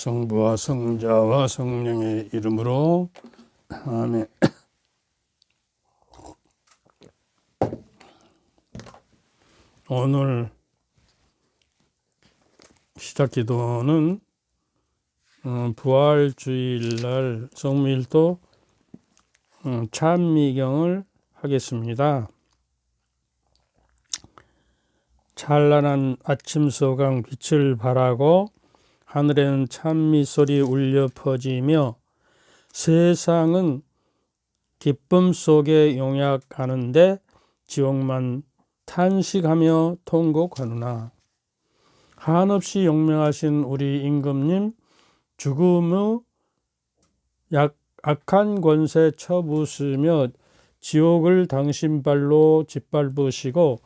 성부와 성자와 성령의 이름으로 아멘. 오늘 시작 기도는 부활주일날 성밀도 찬미경을 하겠습니다. 찬란한 아침 서강 빛을 발하고 하늘에는 찬미 소리 울려 퍼지며 세상은 기쁨 속에 용약하는데 지옥만 탄식하며 통곡하느나. 한없이 용맹하신 우리 임금님, 죽음의 악한 권세 쳐부수며 지옥을 당신 발로 짓밟으시고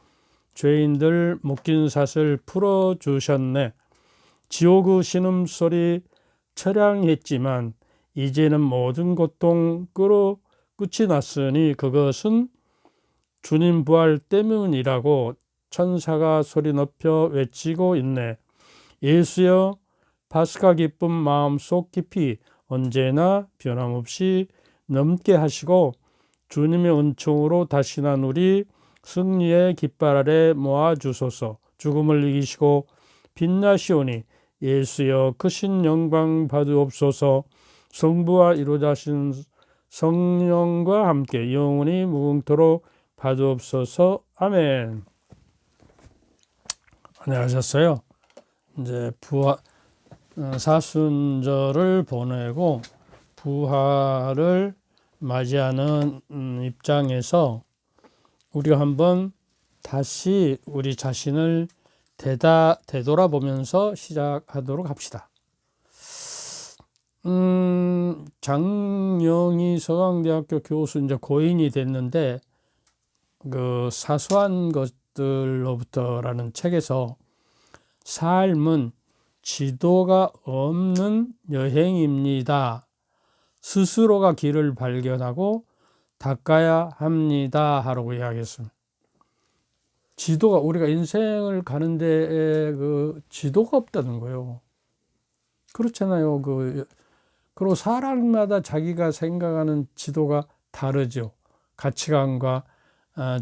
죄인들 묶인 삿을 풀어주셨네. 지옥의 신음소리 처량했지만 이제는 모든 고통 끝이 났으니 그것은 주님 부활 때문이라고 천사가 소리 높여 외치고 있네. 예수여, 파스카 기쁨 마음속 깊이 언제나 변함없이 넘게 하시고 주님의 은총으로 다시 난 우리 승리의 깃발 아래 모아주소서. 죽음을 이기시고 빛나시오니 예수여, 크신 영광 받으옵소서. 성부와 이루어진 성령과 함께 영원히 무궁토록 받으옵소서. 아멘. 안녕하셨어요. 이제 사순절을 보내고 부활을 맞이하는 입장에서 우리가 한번 다시 우리 자신을 되돌아보면서 시작하도록 합시다. 장영희 서강대학교 교수 이제 고인이 됐는데 그 사소한 것들로부터라는 책에서 삶은 지도가 없는 여행입니다. 스스로가 길을 발견하고 닦아야 합니다. 하라고 이야기했습니다. 지도가 우리가 인생을 가는데 그 지도가 없다는 거예요. 그렇잖아요. 그리고 사람마다 자기가 생각하는 지도가 다르죠. 가치관과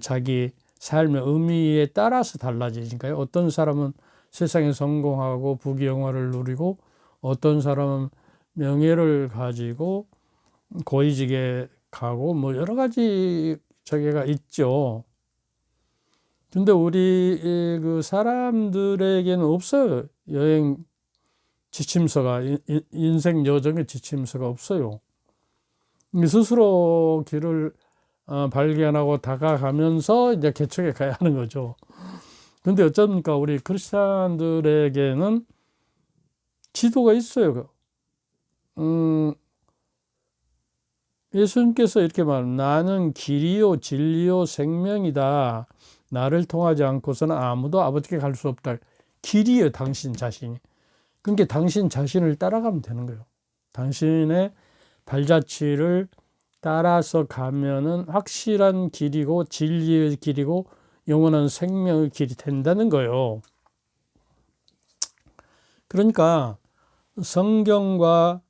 자기 삶의 의미에 따라서 달라지니까요. 어떤 사람은 세상에 성공하고 부귀영화를 누리고 어떤 사람은 명예를 가지고 고위직에 가고 뭐 여러 가지 저게가 있죠. 근데 우리 그 사람들에게는 없어요. 여행 지침서가, 인생 여정의 지침서가 없어요. 스스로 길을 발견하고 다가가면서 이제 개척해 가야 하는 거죠. 근데 어쩝니까? 우리 크리스찬들에게는 지도가 있어요. 예수님께서 이렇게 나는 길이요 진리요 생명이다. 나를 통하지 않고서는 아무도 아버지께 갈 수 없다. 길이에요, 당신 자신이. 그러니까 당신 자신을 따라가면 되는 거예요. 당신의 발자취를 따라서 가면은 확실한 길이고 진리의 길이고 영원한 생명의 길이 된다는 거예요. 그러니까 성경과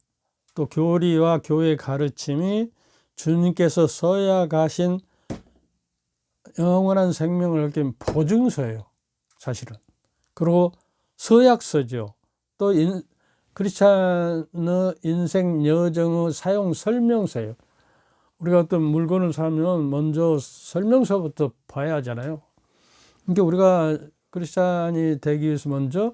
또 교리와 교회 가르침이 주님께서 써야 가신 영원한 생명을 얻기 보증서예요, 사실은. 그리고 서약서죠. 또 크리스찬의 인생 여정의 사용 설명서예요. 우리가 어떤 물건을 사면 먼저 설명서부터 봐야 하잖아요. 그러니까 우리가 크리스찬이 되기 위해서 먼저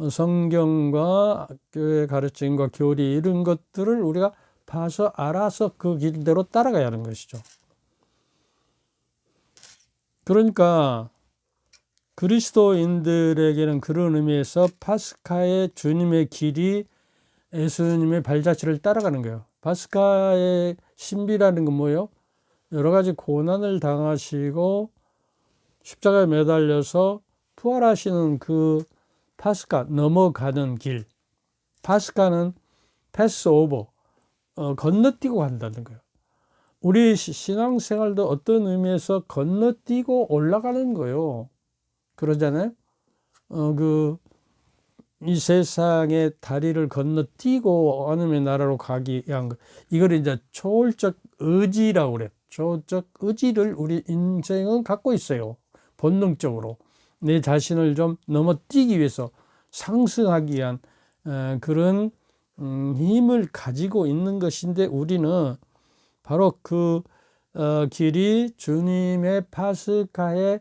성경과 교회 가르침과 교리 이런 것들을 우리가 봐서 알아서 그 길대로 따라가야 하는 것이죠. 그러니까 그리스도인들에게는 그런 의미에서 파스카의 주님의 길이 예수님의 발자취를 따라가는 거예요. 파스카의 신비라는 건 뭐예요? 여러 가지 고난을 당하시고 십자가에 매달려서 부활하시는 그 파스카, 넘어가는 길. 파스카는 패스오버, 건너뛰고 간다는 거예요. 우리 신앙생활도 어떤 의미에서 건너뛰고 올라가는 거예요. 그러잖아요. 이 세상의 다리를 건너뛰고 하나님의 나라로 가기 위한 것. 이걸 이제 초월적 의지라고 그래요. 초월적 의지를 우리 인생은 갖고 있어요. 본능적으로. 내 자신을 좀 넘어뛰기 위해서 상승하기 위한 그런 힘을 가지고 있는 것인데 우리는 바로 그 길이 주님의 파스카의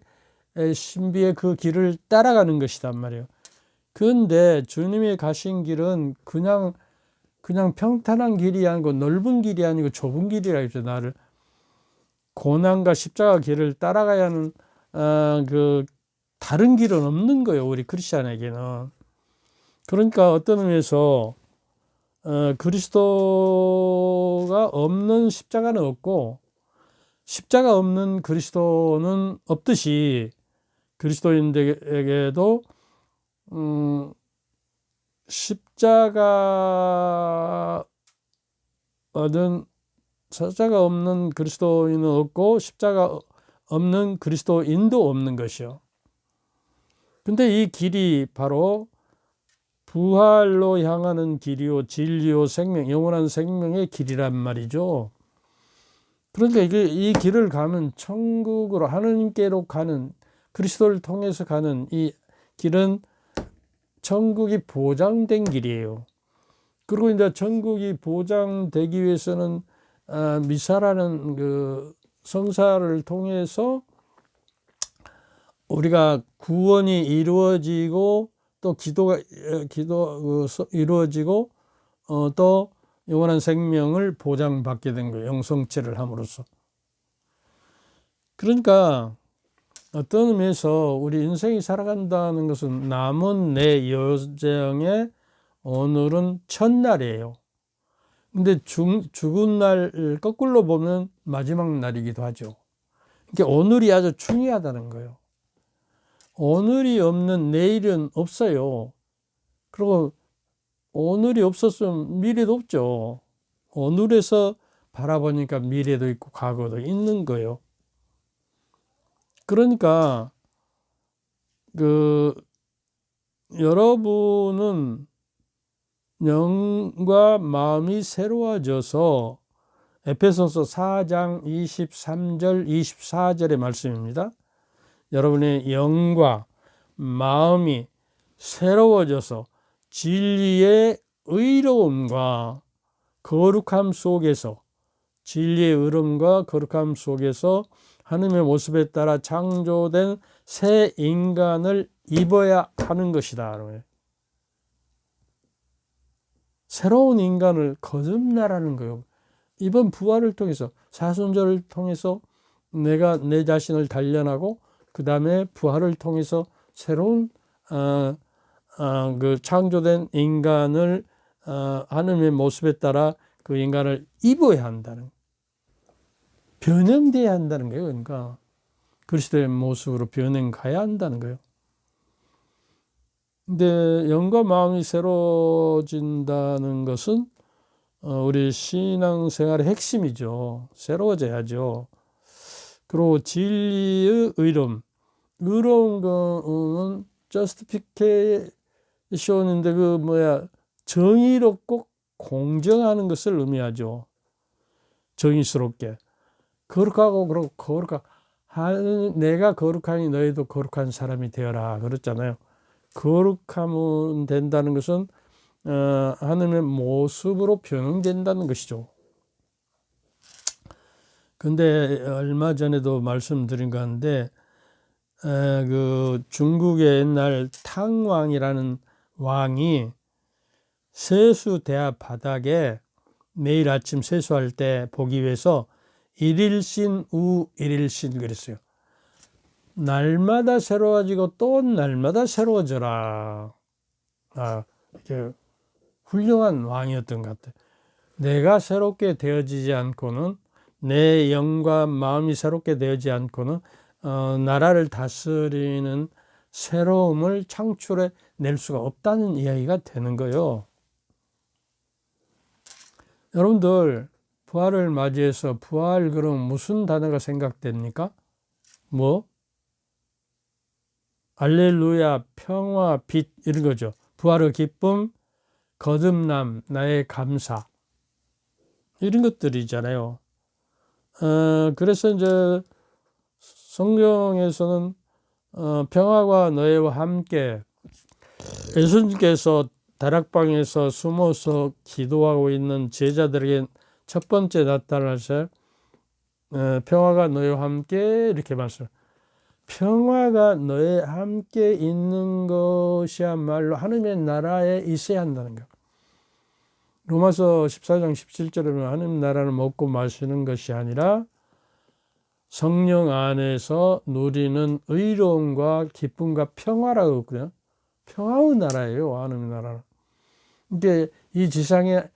신비의 그 길을 따라가는 것이단 말이에요. 그런데 주님이 가신 길은 그냥 평탄한 길이 아니고 넓은 길이 아니고 좁은 길이라 했죠. 나를 고난과 십자가 길을 따라가야 하는 그 다른 길은 없는 거예요. 우리 크리스천에게는. 그러니까 어떤 의미에서 그리스도가 없는 십자가는 없고 십자가 없는 그리스도는 없듯이 그리스도인들에게도 십자가 없는 그리스도인은 없고 십자가 없는 그리스도인도 없는 것이요. 근데 이 길이 바로 부활로 향하는 길이요, 진리요, 생명, 영원한 생명의 길이란 말이죠. 그러니까 이 길을 가면 천국으로 하느님께로 가는 그리스도를 통해서 가는 이 길은 천국이 보장된 길이에요. 그리고 이제 천국이 보장되기 위해서는 미사라는 그 성사를 통해서 우리가 구원이 이루어지고 또 기도가 이루어지고 또 영원한 생명을 보장받게 된 거예요. 영성체를 함으로써. 그러니까 어떤 의미에서 우리 인생이 살아간다는 것은 남은 내 여정의 오늘은 첫날이에요. 근데 죽은 날 거꾸로 보면 마지막 날이기도 하죠. 그러니까 오늘이 아주 중요하다는 거예요. 오늘이 없는 내일은 없어요. 그리고 오늘이 없었으면 미래도 없죠. 오늘에서 바라보니까 미래도 있고 과거도 있는 거예요. 그러니까 여러분은 영과 마음이 새로워져서 에베소서 4장 23절 24절의 말씀입니다. 여러분의 영과 마음이 새로워져서 진리의 의로움과 거룩함 속에서 진리의 의로움과 거룩함 속에서 하나님의 모습에 따라 창조된 새 인간을 입어야 하는 것이다. 새로운 인간을 거듭나라는 거예요. 이번 부활을 통해서 사순절을 통해서 내가 내 자신을 단련하고 그 다음에 부활을 통해서 새로운 그 창조된 인간을 하나님의 모습에 따라 그 인간을 입어야 한다는, 변형돼야 한다는 거예요. 그러니까 그리스도의 모습으로 변해가야 한다는 거예요. 근데 영과 마음이 새로워진다는 것은 우리 신앙생활의 핵심이죠. 새로워져야죠. 그리고 진리의 의로움. 의로운 거는 justification인데 정의롭고 공정하는 것을 의미하죠. 정의스럽게. 거룩하고 내가 거룩하니 너희도 거룩한 사람이 되어라. 그랬잖아요. 거룩하면 된다는 것은 하나님의 모습으로 변형된다는 것이죠. 근데 얼마 전에도 말씀드린 것 같은데 그 중국의 옛날 탕왕이라는 왕이 세수대야 바닥에 매일 아침 세수할 때 보기 위해서 일일신 우 일일신 그랬어요. 날마다 새로워지고 또 날마다 새로워져라. 이게 훌륭한 왕이었던 것 같아요. 내가 새롭게 되어지지 않고는, 내 영과 마음이 새롭게 되어지지 않고는 나라를 다스리는 새로움을 창출해 낼 수가 없다는 이야기가 되는 거예요. 여러분들 부활을 맞이해서 부활 그럼 무슨 단어가 생각됩니까? 뭐? 알렐루야, 평화, 빛 이런 거죠. 부활의 기쁨, 거듭남, 나의 감사, 이런 것들이잖아요. 그래서 이제 성경에서는 평화가 너희와 함께, 예수님께서 다락방에서 숨어서 기도하고 있는 제자들에게 첫 번째 나타나서 평화가 너희와 함께, 이렇게 말씀. 평화가 너희와 함께 있는 것이야말로 하나님의 나라에 있어야 한다는 거. 로마서 14장 17절에 보면 하나님 나라는 먹고 마시는 것이 아니라 성령 안에서 누리는 의로움과 기쁨과 평화라고 그래요. 평화의 나라예요, 하나님 나라는. 근데 이 지상의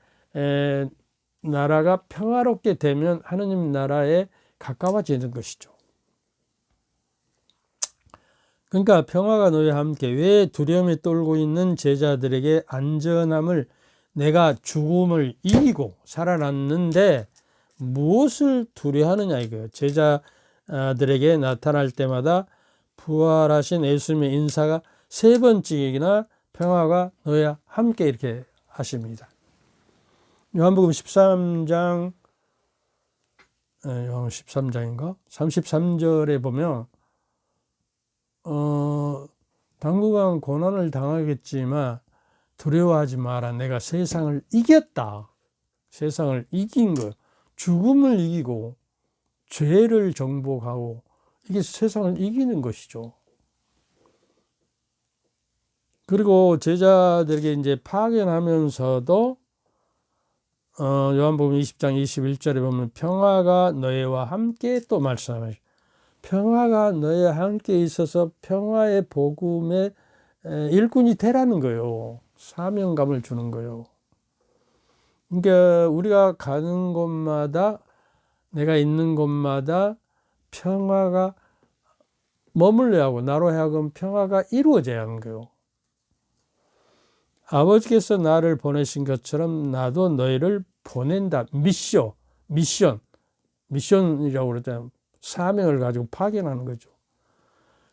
나라가 평화롭게 되면 하나님 나라에 가까워지는 것이죠. 그러니까 평화가 너희와 함께, 왜 두려움에 떨고 있는 제자들에게 안전함을, 내가 죽음을 이기고 살아났는데 무엇을 두려워하느냐 이거예요. 제자들에게 나타날 때마다 부활하신 예수님의 인사가 세 번째이나 평화가 너희와 함께, 이렇게 하십니다. 요한복음 13장, 요한 13장인가? 33절에 보면 당분간 고난을 당하겠지만 두려워하지 마라. 내가 세상을 이겼다. 세상을 이긴 거. 죽음을 이기고 죄를 정복하고, 이게 세상을 이기는 것이죠. 그리고 제자들에게 이제 파견하면서도 요한복음 20장 21절에 보면 평화가 너희와 함께, 또 말씀하죠. 평화가 너희와 함께 있어서 평화의 복음의 일꾼이 되라는 거예요. 사명감을 주는 거예요. 그러니까 우리가 가는 곳마다, 내가 있는 곳마다 평화가 머물러야 하고, 나로 하여금 평화가 이루어져야 하는 거예요. 아버지께서 나를 보내신 것처럼 나도 너희를 보낸다. 미션이라고 그러잖아요. 사명을 가지고 파견하는 거죠.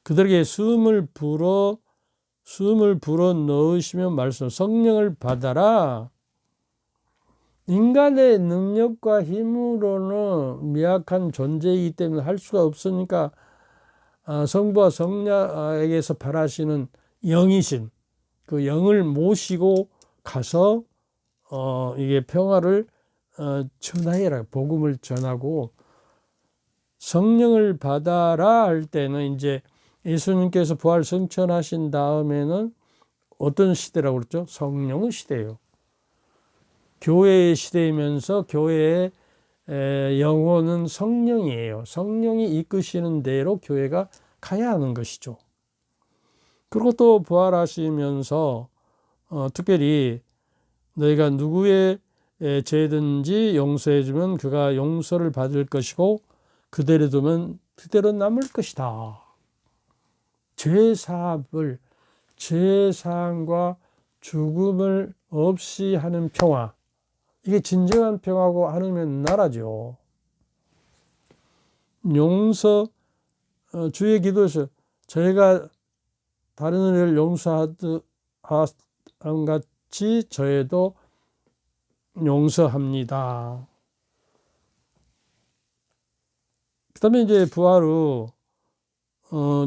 그들에게 숨을 불어 넣으시면 말씀, 성령을 받아라. 인간의 능력과 힘으로는 미약한 존재이기 때문에 할 수가 없으니까 성부와 성자에게서 바라시는 영이신 그 영을 모시고 가서 이게 평화를 전하해라. 복음을 전하고, 성령을 받아라 할 때는 이제 예수님께서 부활 승천하신 다음에는 어떤 시대라고 그랬죠? 성령의 시대예요. 교회의 시대이면서 교회의 영혼은 성령이에요. 성령이 이끄시는 대로 교회가 가야 하는 것이죠. 그리고 또 부활하시면서 특별히 너희가 누구의 죄든지 용서해주면 그가 용서를 받을 것이고 그대로 두면 그대로 남을 것이다. 죄사함과 죽음을 없이 하는 평화, 이게 진정한 평화고 하나님의 나라죠. 용서, 주의 기도에서 저희가 다른 이를 용서한 같이 저희도 용서합니다. 그 다음에 이제 부활 후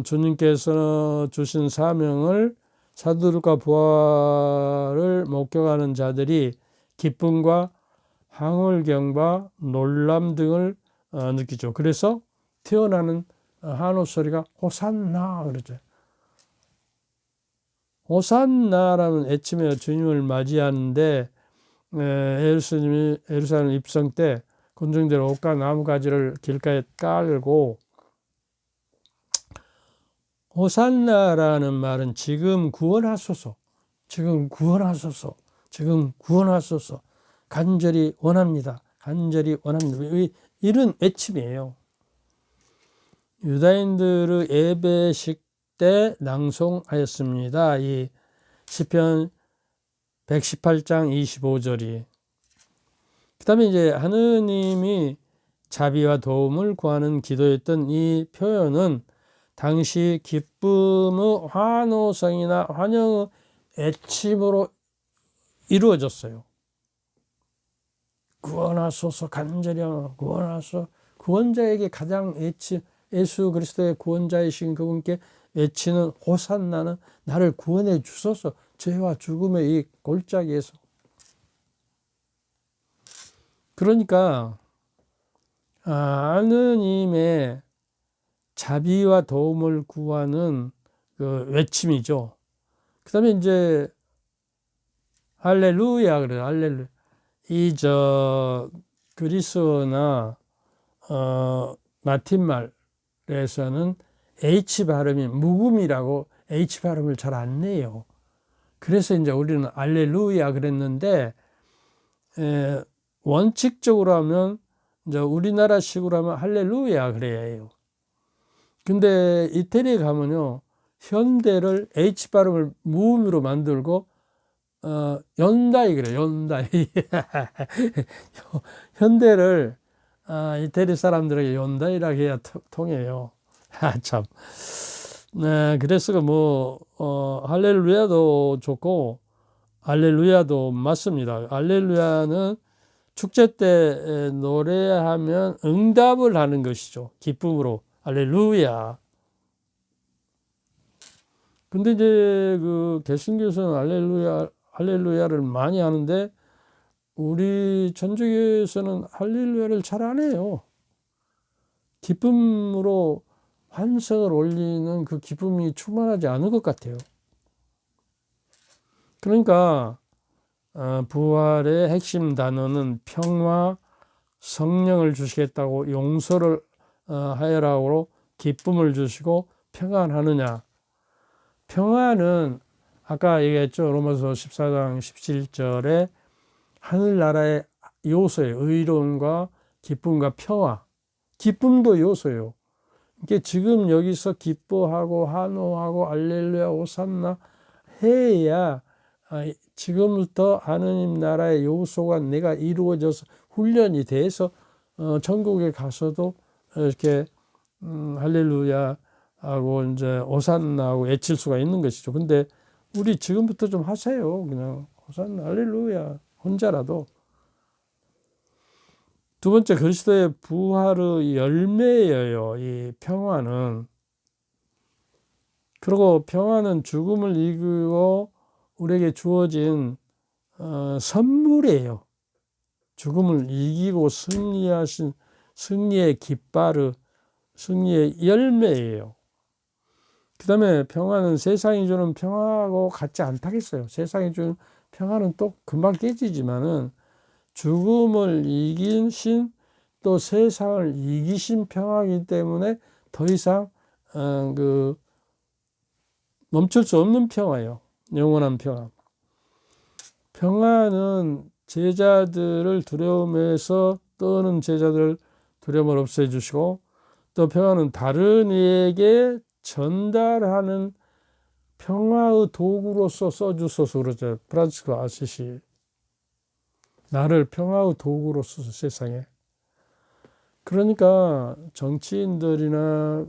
주님께서 주신 사명을, 사도들과 부활을 목격하는 자들이 기쁨과 황홀경과 놀람 등을 느끼죠. 그래서 태어나는 한호 소리가 호산나 그러죠. 호산나라는 애침에 주님을 맞이하는데 예루살렘 입성 때 군중들이 옷과 나무가지를 길가에 깔고, 호산나라는 말은 지금 구원하소서, 지금 구원하소서, 지금 구원하소서, 간절히 원합니다, 간절히 원합니다, 이런 외침이에요. 유다인들의 예배식 때 낭송하였습니다. 이 시편 118장 25절이. 그 다음에 이제 하느님이 자비와 도움을 구하는 기도였던 이 표현은 당시 기쁨의 환호성이나 환영의 애침으로 이루어졌어요. 구원하소서, 간절히 구원하소서. 구원자에게 가장 예수 그리스도의 구원자이신 그분께 외치는 호산나는 나를 구원해 주소서, 죄와 죽음의 이 골짜기에서. 그러니까 하느님의 자비와 도움을 구하는 그 외침이죠. 그 다음에 이제 할렐루야 그래요. 할렐루야. 그리스어나 라틴 말에서는 H 발음이 묵음이라고 H 발음을 잘 안 내요. 그래서 이제 우리는 할렐루야 그랬는데, 원칙적으로 하면 이제 우리나라식으로 하면 할렐루야 그래야 해요. 근데 이태리에 가면요, 현대를 H 발음을 무음으로 만들고 연다이 그래요. 연다이. 현대를 이태리 사람들에게 연다이라고 해야 통해요. 참. 네, 그래서 할렐루야도 좋고 할렐루야도 맞습니다. 할렐루야는 축제 때 노래하면 응답을 하는 것이죠. 기쁨으로 할렐루야. 근데 이제 그 개신교에서는 할렐루야를 많이 하는데, 우리 천주교에서는 할렐루야를 잘 안 해요. 기쁨으로 환성을 올리는 그 기쁨이 충만하지 않은 것 같아요. 그러니까 부활의 핵심 단어는 평화, 성령을 주시겠다고, 용서를 하여라고 기쁨을 주시고 평안하느냐. 평안은 아까 얘기했죠. 로마서 14장 17절에 하늘나라의 요소예요. 의로움과 기쁨과 평화. 기쁨도 요소예요. 이게 지금 여기서 기뻐하고 환호하고 할렐루야 호산나 해야 지금부터 하느님 나라의 요소가 내가 이루어져서 훈련이 돼서 천국에 가서도 이렇게 할렐루야 하고 이제 호산나하고 외칠 수가 있는 것이죠. 근데 우리 지금부터 좀 하세요. 그냥 호산나 할렐루야 혼자라도. 두 번째, 그리스도의 부활의 열매예요. 이 평화는. 그리고 평화는 죽음을 이기고 우리에게 주어진 선물이에요. 죽음을 이기고 승리하신 승리의 깃발의 승리의 열매예요. 그 다음에 평화는 세상이 주는 평화하고 같지 않다겠어요. 세상이 주는 평화는 또 금방 깨지지만은 죽음을 이기신, 또 세상을 이기신 평화이기 때문에 더 이상 멈출 수 없는 평화예요. 영원한 평화. 평화는 제자들을 두려움에서 떠는 제자들 두려움을 없애주시고, 또 평화는 다른 이에게 전달하는 평화의 도구로서 써주소서 그러죠. 프란치스코 아시시. 나를 평화의 도구로 써서 세상에. 그러니까 정치인들이나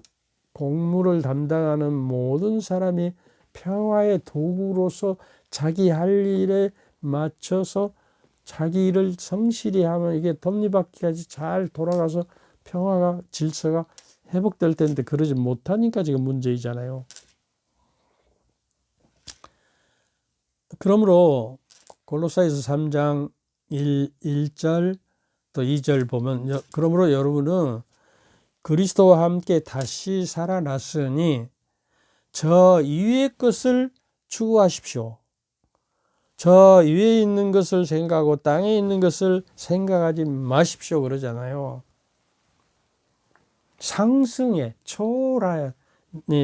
공무를 담당하는 모든 사람이 평화의 도구로서 자기 할 일에 맞춰서 자기 일을 성실히 하면 이게 톱니바퀴까지 잘 돌아가서 평화가, 질서가 회복될 텐데 그러지 못하니까 지금 문제이잖아요. 그러므로 골로새서 3장 1절 또 2절 보면, 그러므로 여러분은 그리스도와 함께 다시 살아났으니 저 위의 것을 추구하십시오. 저 위에 있는 것을 생각하고 땅에 있는 것을 생각하지 마십시오 그러잖아요. 상승에 초월하여,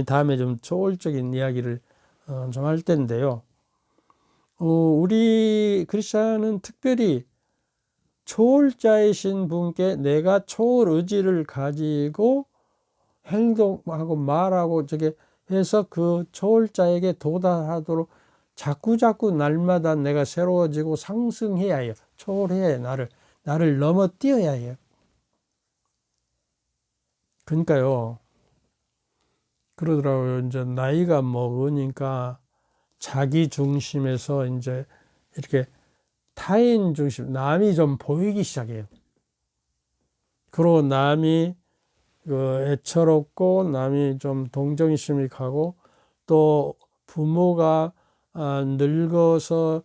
다음에 좀 초월적인 이야기를 좀 할 텐데요. 우리 크리스천은 특별히 초월자이신 분께 내가 초월 의지를 가지고 행동하고 말하고 저게 해서 그 초월자에게 도달하도록 자꾸자꾸 날마다 내가 새로워지고 상승해야 해요. 초월해야 해요. 나를 넘어뛰어야 해요. 그러니까요. 그러더라고요. 이제 나이가 먹으니까 자기 중심에서 이제 이렇게 타인 중심, 남이 좀 보이기 시작해요. 그리고 남이 애처롭고 남이 좀 동정심이 가고 또 부모가 늙어서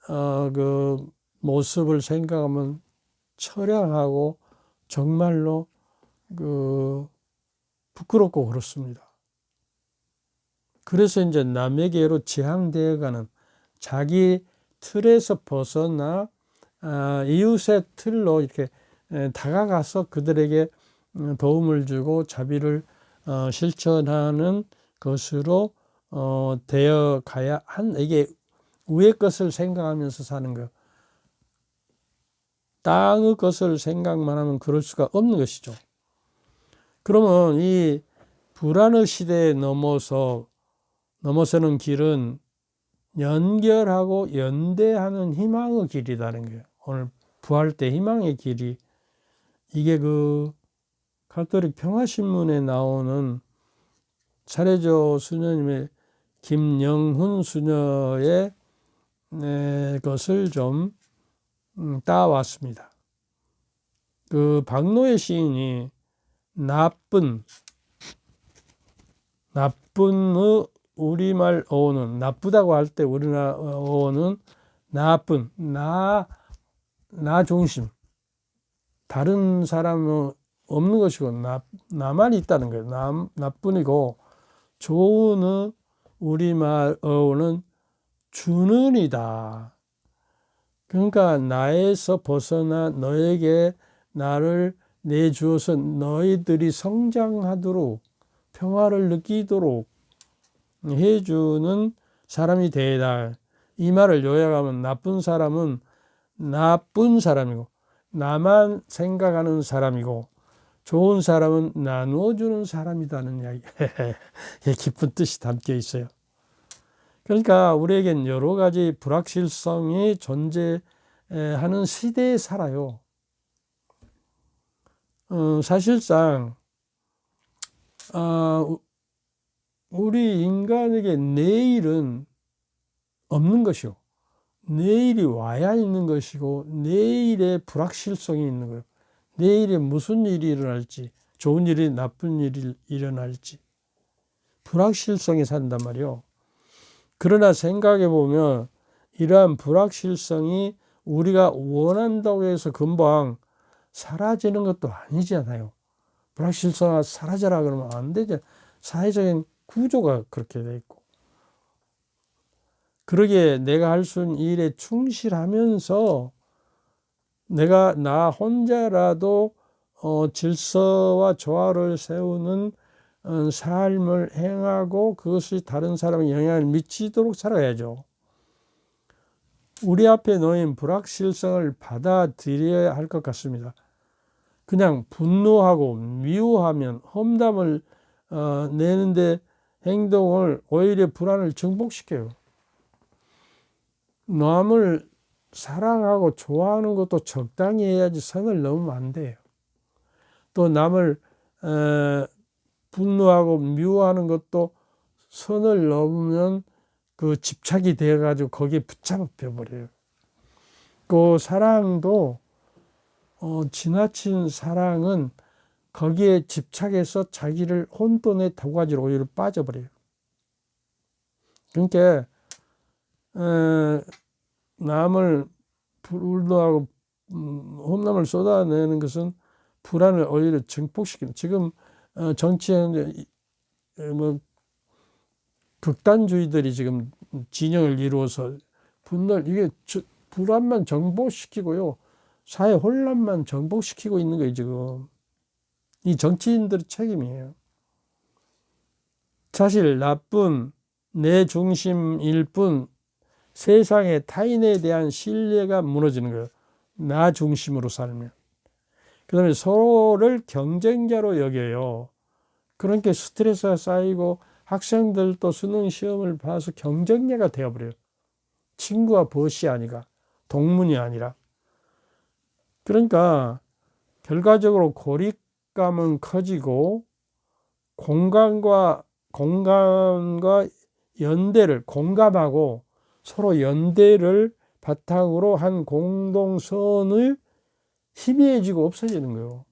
그 모습을 생각하면 처량하고 정말로 부끄럽고 그렇습니다. 그래서 이제 남에게로 지향되어가는 자기 틀에서 벗어나 이웃의 틀로 이렇게 다가가서 그들에게 도움을 주고 자비를 실천하는 것으로 되어 가야 이게 위의 것을 생각하면서 사는 거예요. 땅의 것을 생각만 하면 그럴 수가 없는 것이죠. 그러면 이 불안의 시대에 넘어서는 길은 연결하고 연대하는 희망의 길이라는 거예요. 오늘 부활 때 희망의 길이 이게 가톨릭 평화신문에 나오는 차례조 수녀님의 김영훈 수녀의 것을 좀 따왔습니다. 박노해 시인이 나쁜의 우리말 어원은 나쁘다고 할 때 우리나라 어원은 나쁜 나 중심 다른 사람은 없는 것이고 나만 있다는 거예요. 나뿐이고 좋은 우리말 어원은 주는 이다. 그러니까 나에서 벗어나 너에게 나를 내주어서 너희들이 성장하도록 평화를 느끼도록 해주는 사람이 되다. 이 말을 요약하면 나쁜 사람은 나쁜 사람이고 나만 생각하는 사람이고 좋은 사람은 나누어주는 사람이라는 이야기. 깊은 뜻이 담겨 있어요. 그러니까 우리에겐 여러 가지 불확실성이 존재하는 시대에 살아요. 사실상 우리 인간에게 내일은 없는 것이요. 내일이 와야 있는 것이고 내일의 불확실성이 있는 거예요. 내일에 무슨 일이 일어날지, 좋은 일이 나쁜 일이 일어날지 불확실성이 산단 말이에요. 그러나 생각해 보면 이러한 불확실성이 우리가 원한다고 해서 금방 사라지는 것도 아니잖아요. 불확실성이 사라져라 그러면 안 되죠. 사회적인 구조가 그렇게 돼 있고. 그러기에 내가 할 수 있는 일에 충실하면서 내가 나 혼자라도 질서와 조화를 세우는 삶을 행하고 그것이 다른 사람에게 영향을 미치도록 살아야죠. 우리 앞에 놓인 불확실성을 받아들여야 할 것 같습니다. 그냥 분노하고 미워하면 험담을 내는데 행동을 오히려 불안을 증폭시켜요. 남을 사랑하고 좋아하는 것도 적당히 해야지 선을 넘으면 안 돼요. 또 남을 분노하고 미워하는 것도 선을 넘으면 그 집착이 되어가지고 거기에 붙잡혀 버려요. 그 사랑도 지나친 사랑은 거기에 집착해서 자기를 혼돈의 도가지로 오히려 빠져버려요. 그러니까 남을 불도하고 험담을 쏟아내는 것은 불안을 오히려 증폭시키는. 지금 정치에 뭐 극단주의들이 지금 진영을 이루어서 이게 불안만 정복시키고요, 사회 혼란만 정복시키고 있는 거예요. 지금 이 정치인들의 책임이에요. 사실 나쁜 내 중심일 뿐 세상의 타인에 대한 신뢰가 무너지는 거예요. 나 중심으로 살면. 그 다음에 서로를 경쟁자로 여겨요. 그러니까 스트레스가 쌓이고 학생들도 수능 시험을 봐서 경쟁자가 되어버려요. 친구와 벗이 아니라, 동문이 아니라. 그러니까 결과적으로 고립감은 커지고 공간과 연대를 공감하고 서로 연대를 바탕으로 한 공동선의 희미해지고 없어지는 거예요.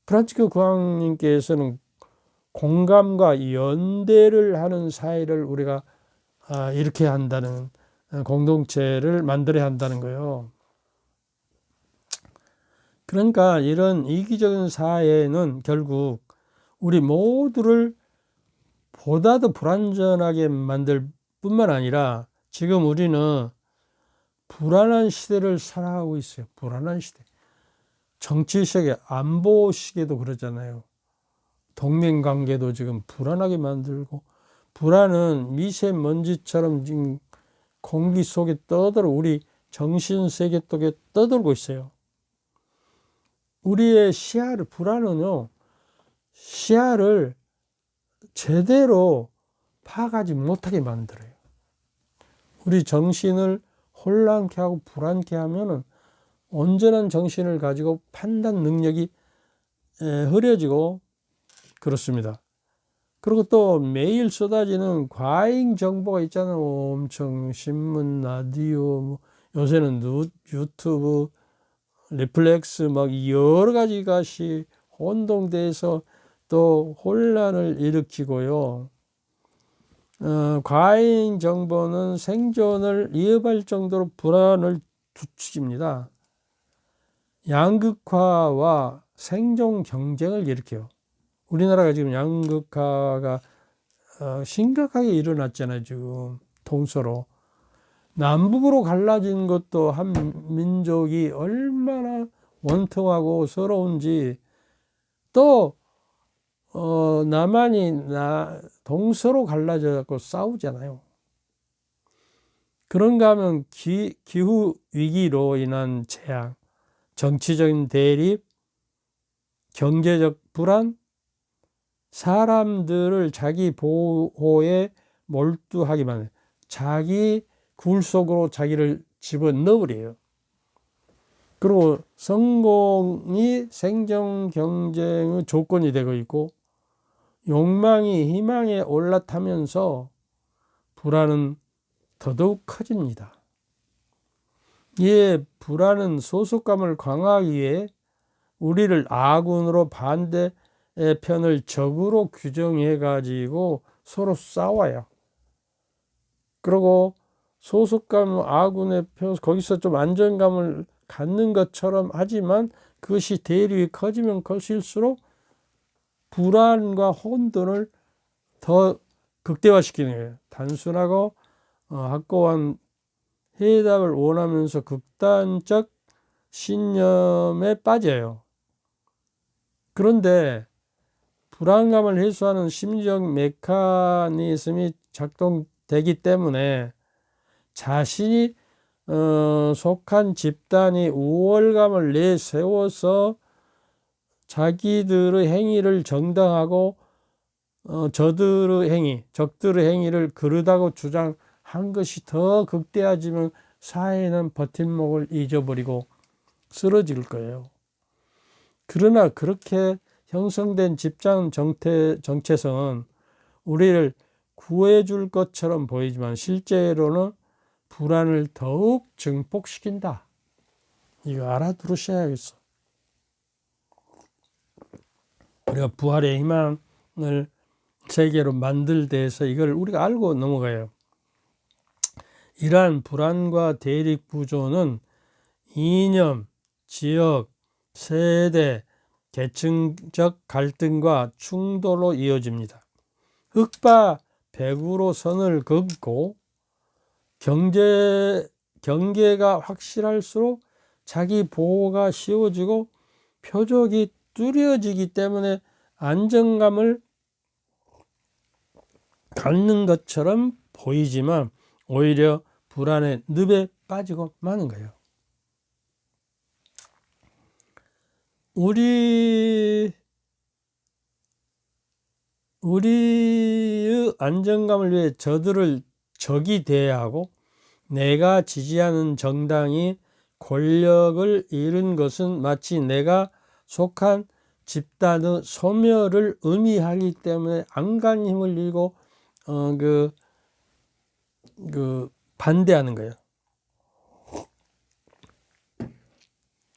프란치스코 교황님께서는 공감과 연대를 하는 사회를 우리가 이렇게 한다는 공동체를 만들어야 한다는 거예요. 그러니까 이런 이기적인 사회는 결국 우리 모두를 보다 더 불안전하게 만들 뿐만 아니라 지금 우리는 불안한 시대를 살아가고 있어요. 불안한 시대. 정치 세계, 안보 시계도 그러잖아요. 동맹관계도 지금 불안하게 만들고, 불안은 미세먼지처럼 지금 공기 속에 떠들어 우리 정신 세계 속에 떠들고 있어요. 우리의 시야를, 불안은요, 시야를 제대로 파악하지 못하게 만들어요. 우리 정신을 혼란케 하고 불안케 하면은 온전한 정신을 가지고 판단 능력이 흐려지고 그렇습니다. 그리고 또 매일 쏟아지는 과잉 정보가 있잖아요. 엄청 신문, 라디오, 뭐 요새는 유튜브, 넷플릭스 막 여러 가지 것이 혼동돼서 또 혼란을 일으키고요. 과잉 정보는 생존을 위협할 정도로 불안을 부추깁니다. 양극화와 생존 경쟁을 일으켜요. 우리나라가 지금 양극화가 심각하게 일어났잖아요. 지금 동서로. 남북으로 갈라진 것도 한 민족이 얼마나 원통하고 서러운지, 또 남한이 동서로 갈라져 갖고 싸우잖아요. 그런가 하면 기후 위기로 인한 재앙, 정치적인 대립, 경제적 불안, 사람들을 자기 보호에 몰두하기만 해요. 자기 굴 속으로 자기를 집어넣으래요. 그리고 성공이 생존 경쟁의 조건이 되고 있고, 욕망이 희망에 올라타면서 불안은 더더욱 커집니다. 이에 불안은 소속감을 강화하기 위해 우리를 아군으로 반대의 편을 적으로 규정해 가지고 서로 싸워요. 그리고 소속감, 아군의 편, 거기서 좀 안정감을 갖는 것처럼 하지만 그것이 대립이 커지면 커질수록 불안과 혼돈을 더 극대화시키는 거예요. 단순하고 확고한 해답을 원하면서 극단적 신념에 빠져요. 그런데 불안감을 해소하는 심리적 메커니즘이 작동되기 때문에 자신이 속한 집단이 우월감을 내세워서 자기들의 행위를 정당하고 적들의 행위를 그르다고 주장한 것이 더 극대화지면 사회는 버팀목을 잊어버리고 쓰러질 거예요. 그러나 그렇게 형성된 집단 정체성은 우리를 구해줄 것처럼 보이지만 실제로는 불안을 더욱 증폭시킨다. 이거 알아두셔야겠어. 우리가 부활의 희망을 세계로 만들 때에서 이걸 우리가 알고 넘어가요. 이러한 불안과 대립 구조는 이념, 지역, 세대, 계층적 갈등과 충돌로 이어집니다. 흑과 백으로 선을 긋고 경계가 확실할수록 자기 보호가 쉬워지고 표적이 뚜렷해지기 때문에 안정감을 갖는 것처럼 보이지만 오히려 불안의 늪에 빠지고 마는 거예요. 우리의 안정감을 위해 저들을 적이 대하고 내가 지지하는 정당이 권력을 잃은 것은 마치 내가 속한 집단의 소멸을 의미하기 때문에 안간 힘을 잃고 반대하는 거예요.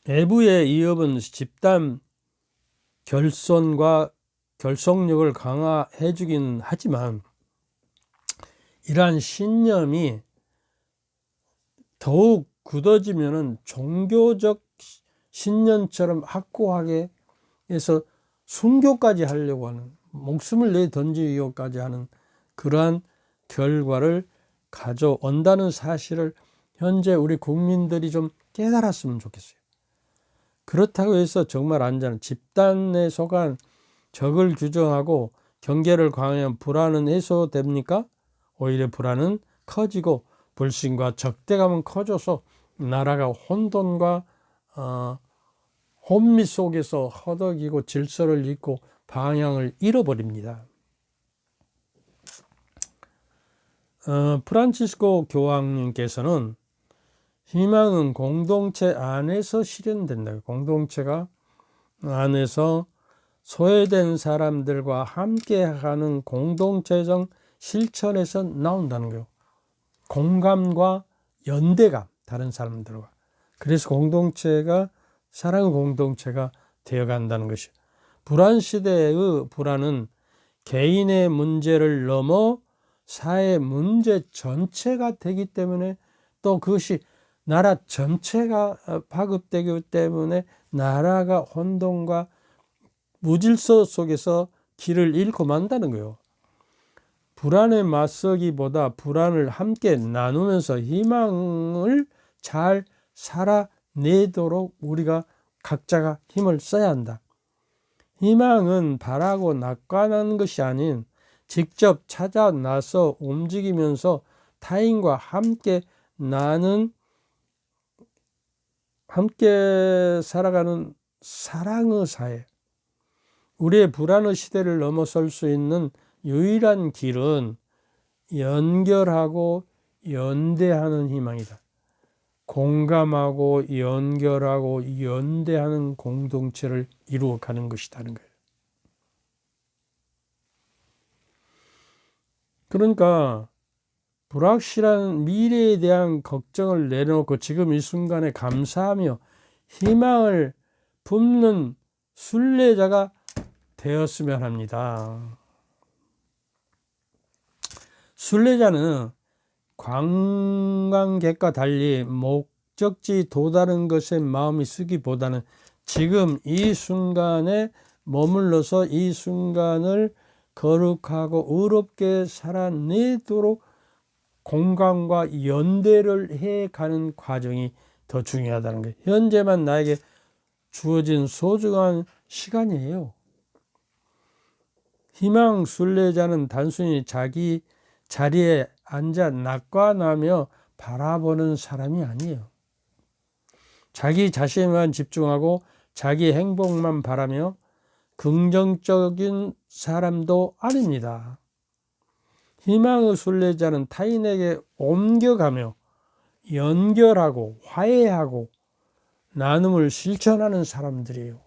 외부의 위협은 집단 결손과 결속력을 강화해 주기는 하지만 이러한 신념이 더욱 굳어지면은 종교적 신념처럼 확고하게 해서 순교까지 하려고 하는, 목숨을 내던지기까지 하는 그러한 결과를 가져온다는 사실을 현재 우리 국민들이 좀 깨달았으면 좋겠어요. 그렇다고 해서 정말 안전한 집단에 속한 적을 규정하고 경계를 강화하면 불안은 해소됩니까? 오히려 불안은 커지고 불신과 적대감은 커져서 나라가 혼돈과 혼미 속에서 허덕이고 질서를 잃고 방향을 잃어버립니다. 프란치스코 교황님께서는 희망은 공동체 안에서 실현된다. 공동체가 안에서 소외된 사람들과 함께하는 공동체적 실천에서 나온다는 거예요. 공감과 연대감, 다른 사람들과. 그래서 공동체가 사랑의 공동체가 되어간다는 것이에요. 불안 시대의 불안은 개인의 문제를 넘어 사회 문제 전체가 되기 때문에, 또 그것이 나라 전체가 파급되기 때문에 나라가 혼돈과 무질서 속에서 길을 잃고 만다는 거예요. 불안에 맞서기보다 불안을 함께 나누면서 희망을 잘 살아내도록 우리가 각자가 힘을 써야 한다. 희망은 바라고 낙관하는 것이 아닌 직접 찾아 나서 움직이면서 타인과 함께 살아가는 사랑의 사회. 우리의 불안의 시대를 넘어설 수 있는 유일한 길은 연결하고 연대하는 희망이다. 공감하고 연결하고 연대하는 공동체를 이루어가는 것이라는 거예요. 그러니까 불확실한 미래에 대한 걱정을 내려놓고 지금 이 순간에 감사하며 희망을 품는 순례자가 되었으면 합니다. 순례자는 관광객과 달리 목적지 도다른 것에 마음이 쓰기보다는 지금 이 순간에 머물러서 이 순간을 거룩하고 의롭게 살아내도록 공감과 연대를 해가는 과정이 더 중요하다는 거예요. 현재만 나에게 주어진 소중한 시간이에요. 희망 순례자는 단순히 자기 자리에 앉아 낙관하며 바라보는 사람이 아니에요. 자기 자신만 집중하고 자기 행복만 바라며 긍정적인 사람도 아닙니다. 희망의 순례자는 타인에게 옮겨가며 연결하고 화해하고 나눔을 실천하는 사람들이에요.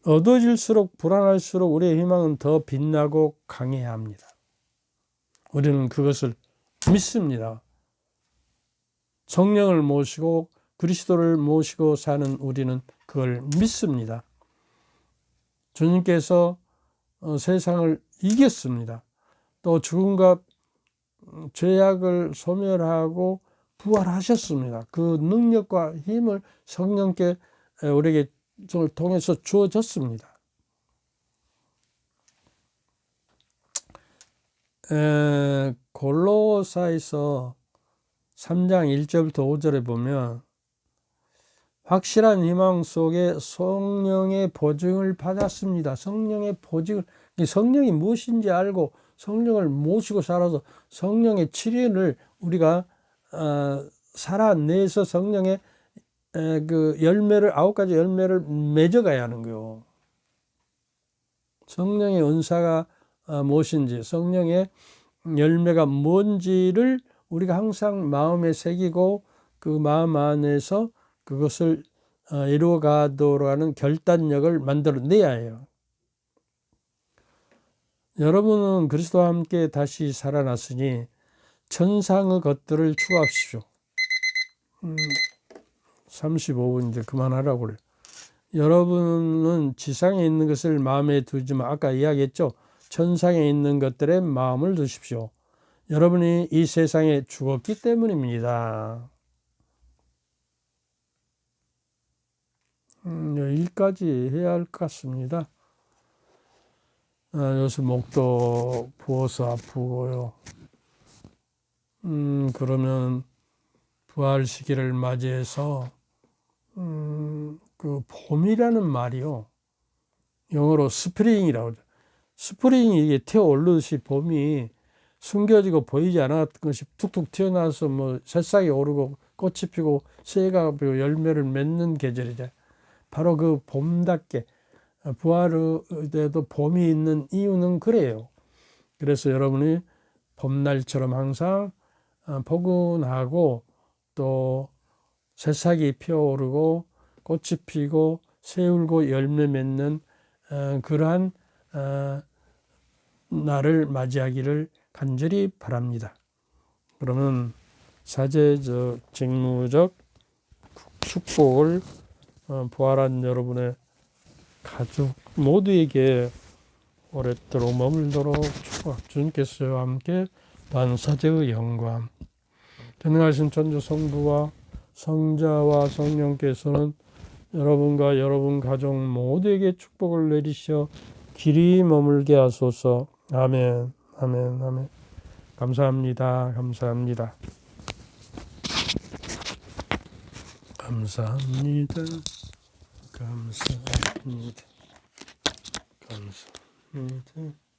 어두워질수록 불안할수록 우리의 희망은 더 빛나고 강해야 합니다. 우리는 그것을 믿습니다. 성령을 모시고 그리스도를 모시고 사는 우리는 그걸 믿습니다. 주님께서 세상을 이겼습니다. 또 죽음과 죄악을 소멸하고 부활하셨습니다. 그 능력과 힘을 성령께 우리에게 통해서 주어졌습니다. 골로사에서 3장 1절부터 5절에 보면 확실한 희망 속에 성령의 보증을 받았습니다. 성령의 보증을, 성령이 무엇인지 알고 성령을 모시고 살아서 성령의 치료를 우리가 살아내서 성령의 그 열매를, 9가지 열매를 맺어가야 하는 거예요. 성령의 은사가 무엇인지, 성령의 열매가 뭔지를 우리가 항상 마음에 새기고 그 마음 안에서 그것을 이루어가도록 하는 결단력을 만들어내야 해요. 여러분은 그리스도와 함께 다시 살아났으니 천상의 것들을 추구하십시오. 35분 이제 그만하라고 그래요. 여러분은 지상에 있는 것을 마음에 두지만 아까 이야기했죠. 천상에 있는 것들에 마음을 두십시오. 여러분이 이 세상에 죽었기 때문입니다. 여기까지 해야 할 것 같습니다. 요새 목도 부어서 아프고요. 그러면 부활 시기를 맞이해서 그 봄이라는 말이요. 영어로 스프링이라고 하죠. 스프링이 이게 튀어오르듯이 봄이 숨겨지고 보이지 않았던 것이 툭툭 튀어나와서 뭐 새싹이 오르고 꽃이 피고 새가 피고 열매를 맺는 계절이죠. 바로 그 봄답게 부활에도 봄이 있는 이유는 그래요. 그래서 여러분이 봄날처럼 항상 포근하고 또 새싹이 피어오르고 꽃이 피고 새 울고 열매 맺는 그러한 날을 맞이하기를 간절히 바랍니다. 그러면 사제적 직무적 축복을 부활한 여러분의 가족 모두에게 오랫도록 머물도록 축복 주님께서 함께 반사제의 영광 전능하신 천주 성부와 성자와 성령께서는 여러분과 여러분 가족 모두에게 축복을 내리셔 길이 머물게 하소서. 아멘. 아멘. 아멘. 감사합니다. 감사합니다. 감사합니다. 감사합니다. 감사합니다.